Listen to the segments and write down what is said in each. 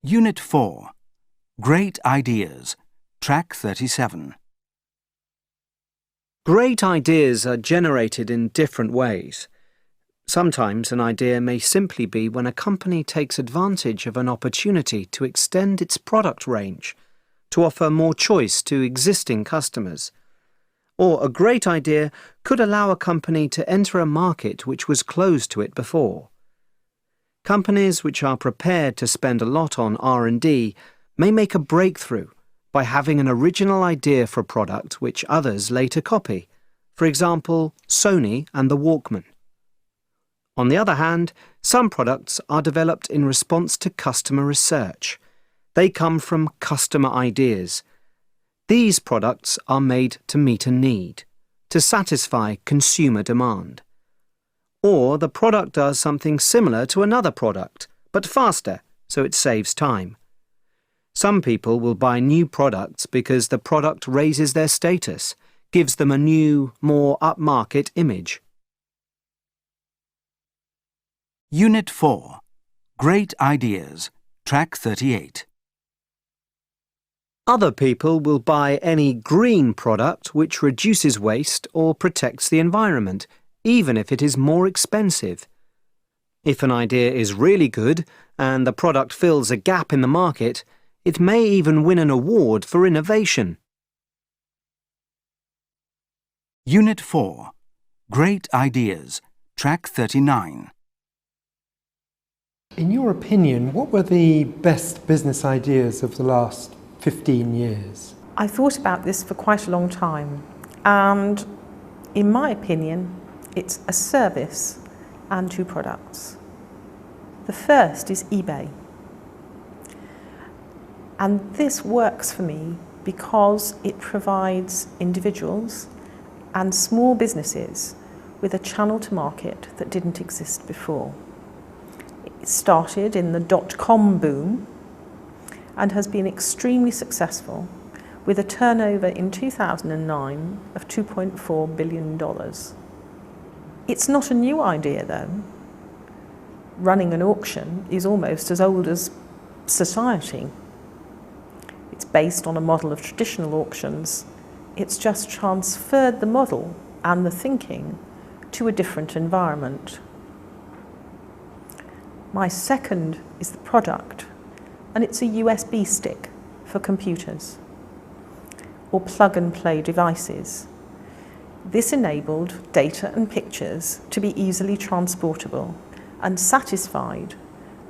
Unit 4. Great Ideas. Track 37. Great ideas are generated in different ways. Sometimes an idea may simply be when a company takes advantage of an opportunity to extend its product range, to offer more choice to existing customers. Or a great idea could allow a company to enter a market which was closed to it before. Companies which are prepared to spend a lot on R&D may make a breakthrough by having an original idea for a product which others later copy, for example, Sony and the Walkman. On the other hand, some products are developed in response to customer research. They come from customer ideas. These products are made to meet a need, to satisfy consumer demand. Or the product does something similar to another product, but faster, so it saves time. Some people will buy new products because the product raises their status, gives them a new, more upmarket image. Unit 4. Great Ideas. Track 38. Other people will buy any green product which reduces waste or protects the environment, even if it is more expensive. If an idea is really good and the product fills a gap in the market, it may even win an award for innovation. Unit 4. Great Ideas. Track 39. In your opinion, what were the best business ideas of the last 15 years? I thought about this for quite a long time, and in my opinion, it's a service and two products. The first is eBay. And this works for me because it provides individuals and small businesses with a channel to market that didn't exist before. It started in the dot-com boom and has been extremely successful with a turnover in 2009 of $2.4 billion. It's not a new idea though. Running an auction is almost as old as society. It's based on a model of traditional auctions. It's just transferred the model and the thinking to a different environment. My second is the product, and it's a USB stick for computers or plug-and-play devices. This enabled data and pictures to be easily transportable and satisfied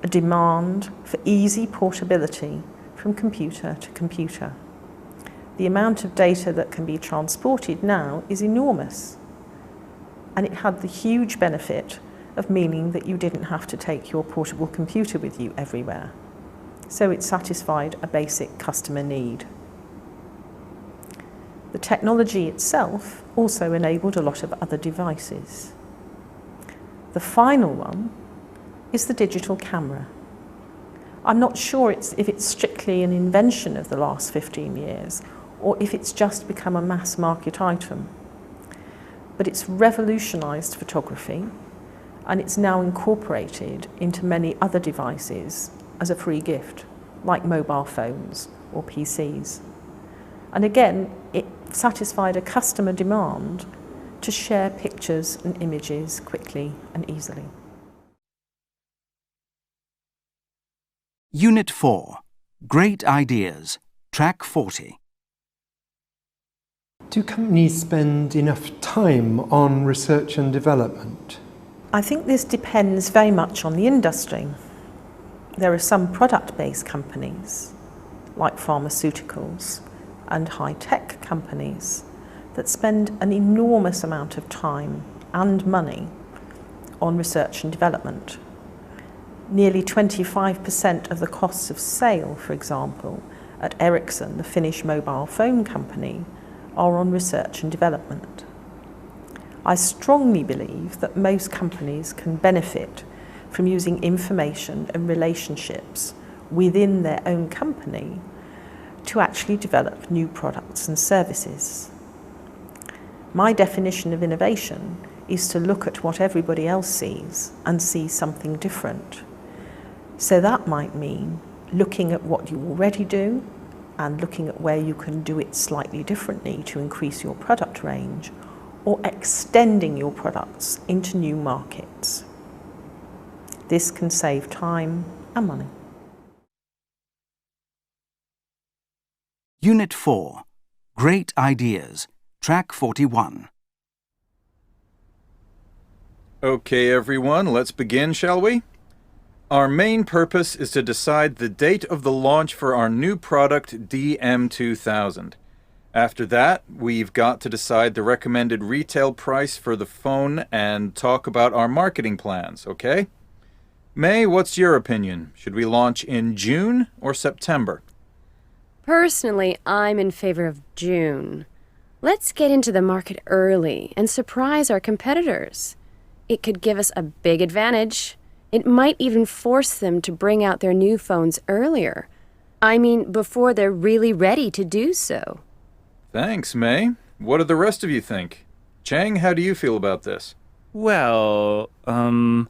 a demand for easy portability from computer to computer. The amount of data that can be transported now is enormous, and it had the huge benefit of meaning that you didn't have to take your portable computer with you everywhere. So it satisfied a basic customer need. The technology itself also enabled a lot of other devices. The final one is the digital camera. I'm not sure if it's strictly an invention of the last 15 years or if it's just become a mass market item. But it's revolutionized photography, and it's now incorporated into many other devices as a free gift, like mobile phones or PCs. And again, it satisfied a customer demand to share pictures and images quickly and easily. Unit 4. Great Ideas. Track 40. Do companies spend enough time on research and development? I think this depends very much on the industry. There are some product-based companies, like pharmaceuticals and high-tech companies, that spend an enormous amount of time and money on research and development. Nearly 25% of the costs of sale, for example, at Ericsson, the Finnish mobile phone company, are on research and development. I strongly believe that most companies can benefit from using information and relationships within their own company to actually develop new products and services. My definition of innovation is to look at what everybody else sees and see something different. So that might mean looking at what you already do and looking at where you can do it slightly differently to increase your product range, or extending your products into new markets. This can save time and money. Unit 4. Great Ideas. Track 41. Okay, everyone, let's begin, shall we? Our main purpose is to decide the date of the launch for our new product, DM2000. After that, we've got to decide the recommended retail price for the phone and talk about our marketing plans, okay? May, what's your opinion? Should we launch in June or September? Personally, I'm in favor of June. Let's get into the market early and surprise our competitors. It could give us a big advantage. It might even force them to bring out their new phones earlier. I mean, before they're really ready to do so. Thanks, May. What do the rest of you think? Chang, how do you feel about this? Well, I'm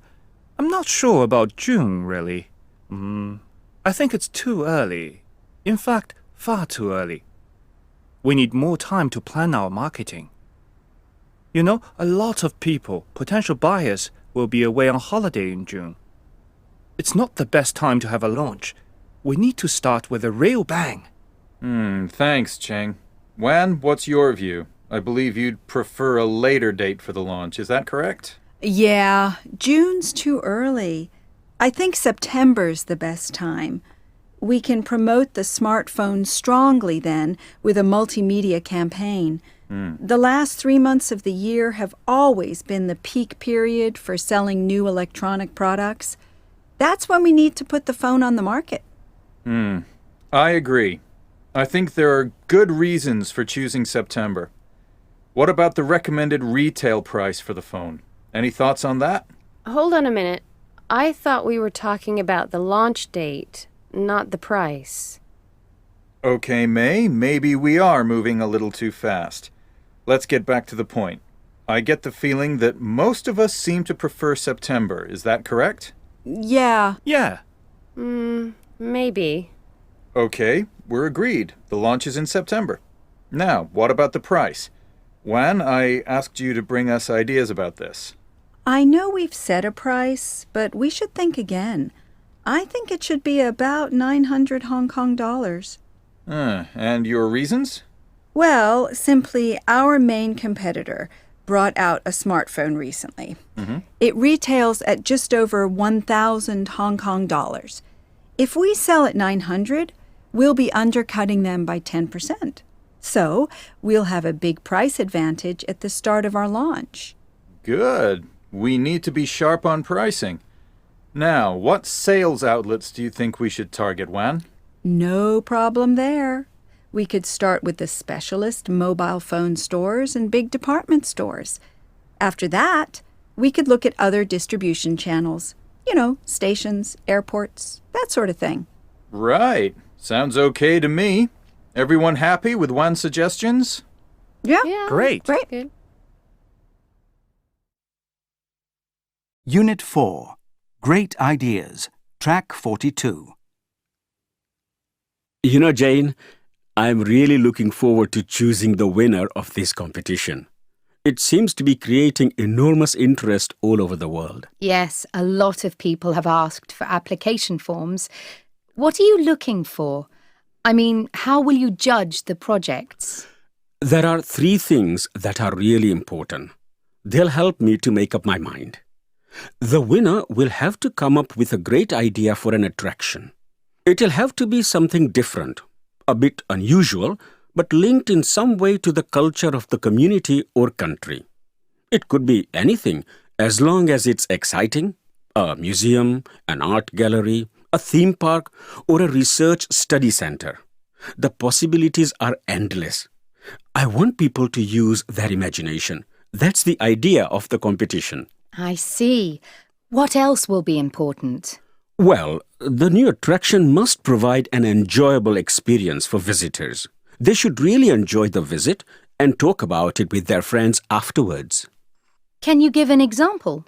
not sure about June, really. I think it's too early. In fact, far too early. We need more time to plan our marketing. You know, a lot of people, potential buyers, will be away on holiday in June. It's not the best time to have a launch. We need to start with a real bang. Thanks, Chang. Wan, what's your view? I believe you'd prefer a later date for the launch, is that correct? Yeah, June's too early. I think September's the best time. We can promote the smartphone strongly then with a multimedia campaign. The last 3 months of the year have always been the peak period for selling new electronic products. That's when we need to put the phone on the market. I agree. I think there are good reasons for choosing September. What about the recommended retail price for the phone? Any thoughts on that? Hold on a minute. I thought we were talking about the launch date, not the price. Okay, May, maybe we are moving a little too fast. Let's get back to the point. I get the feeling that most of us seem to prefer September. Is that correct? Yeah. Yeah. Maybe. Okay, we're agreed. The launch is in September. Now, what about the price? Wan, I asked you to bring us ideas about this. I know we've set a price, but we should think again. I think it should be about 900 Hong Kong dollars. And your reasons? Well, simply our main competitor brought out a smartphone recently. It retails at just over 1,000 Hong Kong dollars. If we sell at 900, we'll be undercutting them by 10%. So we'll have a big price advantage at the start of our launch. Good. We need to be sharp on pricing. Now, what sales outlets do you think we should target, Wan? No problem there. We could start with the specialist mobile phone stores and big department stores. After that, we could look at other distribution channels. You know, stations, airports, that sort of thing. Right. Sounds okay to me. Everyone happy with Wan's suggestions? Yeah. Great. Good. Unit 4. Great Ideas. Track 42. You know, Jane, I'm really looking forward to choosing the winner of this competition. It seems to be creating enormous interest all over the world. Yes, a lot of people have asked for application forms. What are you looking for? I mean, how will you judge the projects? There are 3 things that are really important. They'll help me to make up my mind. The winner will have to come up with a great idea for an attraction. It'll have to be something different, a bit unusual, but linked in some way to the culture of the community or country. It could be anything, as long as it's exciting: a museum, an art gallery, a theme park, or a research study center. The possibilities are endless. I want people to use their imagination. That's the idea of the competition. I see. What else will be important? Well, the new attraction must provide an enjoyable experience for visitors. They should really enjoy the visit and talk about it with their friends afterwards. Can you give an example?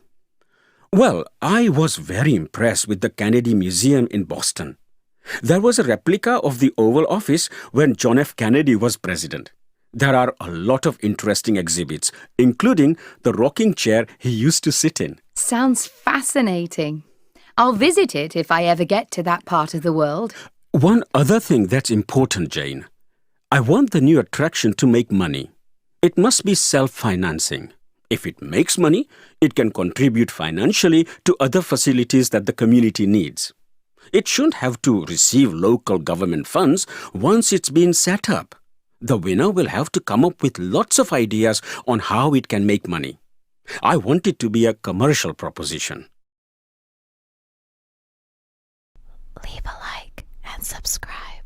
Well, I was very impressed with the Kennedy Museum in Boston. There was a replica of the Oval Office when John F. Kennedy was president. There are a lot of interesting exhibits, including the rocking chair he used to sit in. Sounds fascinating. I'll visit it if I ever get to that part of the world. One other thing that's important, Jane. I want the new attraction to make money. It must be self-financing. If it makes money, it can contribute financially to other facilities that the community needs. It shouldn't have to receive local government funds once it's been set up. The winner will have to come up with lots of ideas on how it can make money. I want it to be a commercial proposition. Leave a like and subscribe.